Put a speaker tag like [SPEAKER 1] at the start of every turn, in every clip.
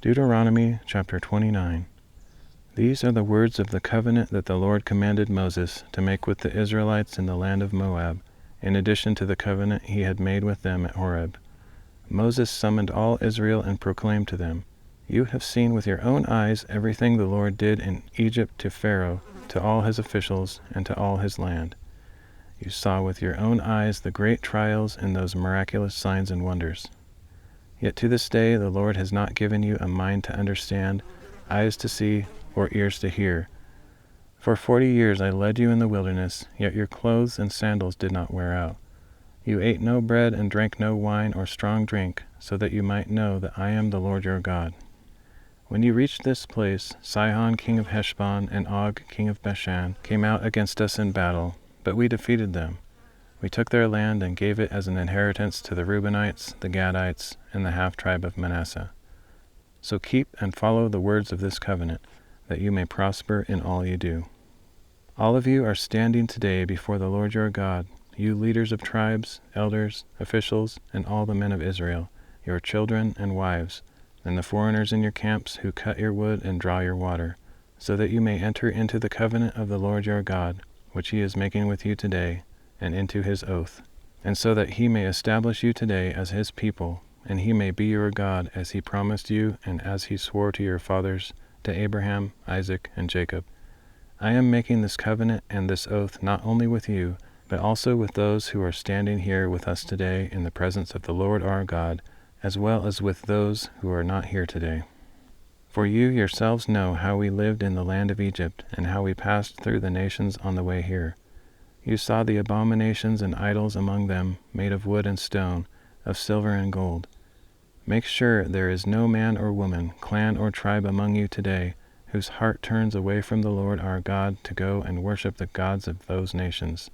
[SPEAKER 1] Deuteronomy chapter 29. These are the words of the covenant that the Lord commanded Moses to make with the Israelites in the land of Moab, in addition to the covenant he had made with them at Horeb. Moses summoned all Israel and proclaimed to them, "You have seen with your own eyes everything the Lord did in Egypt to Pharaoh, to all his officials, and to all his land. You saw with your own eyes the great trials and those miraculous signs and wonders. Yet to this day the Lord has not given you a mind to understand, eyes to see, or ears to hear. For 40 years I led you in the wilderness, yet your clothes and sandals did not wear out. You ate no bread and drank no wine or strong drink, so that you might know that I am the Lord your God. When you reached this place, Sihon king of Heshbon and Og king of Bashan came out against us in battle, but we defeated them. We took their land and gave it as an inheritance to the Reubenites, the Gadites, and the half-tribe of Manasseh. So keep and follow the words of this covenant, that you may prosper in all you do. All of you are standing today before the Lord your God, you leaders of tribes, elders, officials, and all the men of Israel, your children and wives, and the foreigners in your camps who cut your wood and draw your water, so that you may enter into the covenant of the Lord your God, which he is making with you today, and into his oath, and so that he may establish you today as his people, and he may be your God as he promised you and as he swore to your fathers, to Abraham, Isaac, and Jacob. I am making this covenant and this oath not only with you, but also with those who are standing here with us today in the presence of the Lord our God, as well as with those who are not here today. For you yourselves know how we lived in the land of Egypt, and how we passed through the nations on the way here. You saw the abominations and idols among them, made of wood and stone, of silver and gold. Make sure there is no man or woman, clan or tribe among you today, whose heart turns away from the Lord our God to go and worship the gods of those nations.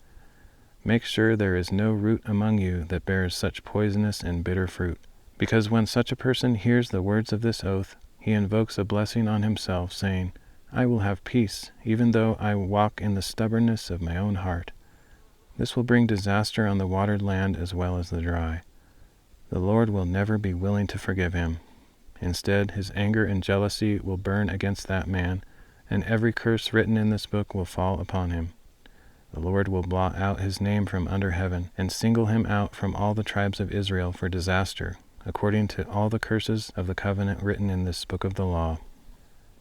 [SPEAKER 1] Make sure there is no root among you that bears such poisonous and bitter fruit, because when such a person hears the words of this oath, he invokes a blessing on himself, saying, I will have peace, even though I walk in the stubbornness of my own heart. This will bring disaster on the watered land as well as the dry. The Lord will never be willing to forgive him. Instead, his anger and jealousy will burn against that man, and every curse written in this book will fall upon him. The Lord will blot out his name from under heaven, and single him out from all the tribes of Israel for disaster, according to all the curses of the covenant written in this book of the law.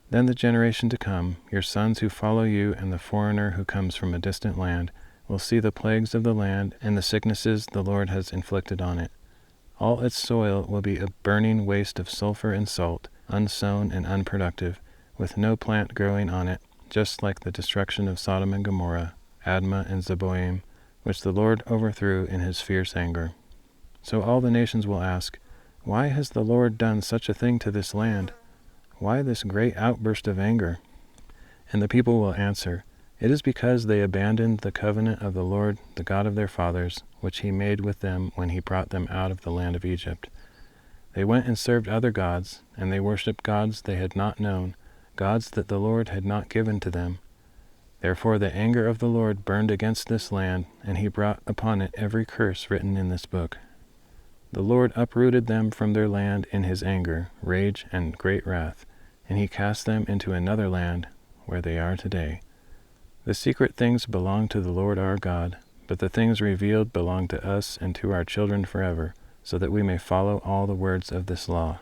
[SPEAKER 1] Then the generation to come, your sons who follow you and the foreigner who comes from a distant land, will see the plagues of the land and the sicknesses the Lord has inflicted on it. All its soil will be a burning waste of sulfur and salt, unsown and unproductive, with no plant growing on it, just like the destruction of Sodom and Gomorrah, Admah and Zeboim, which the Lord overthrew in his fierce anger. So all the nations will ask, why has the Lord done such a thing to this land? Why this great outburst of anger? And the people will answer, it is because they abandoned the covenant of the Lord, the God of their fathers, which he made with them when he brought them out of the land of Egypt. They went and served other gods, and they worshipped gods they had not known, gods that the Lord had not given to them. Therefore the anger of the Lord burned against this land, and he brought upon it every curse written in this book. The Lord uprooted them from their land in his anger, rage, and great wrath, and he cast them into another land, where they are today. The secret things belong to the Lord our God, but the things revealed belong to us and to our children forever, so that we may follow all the words of this law.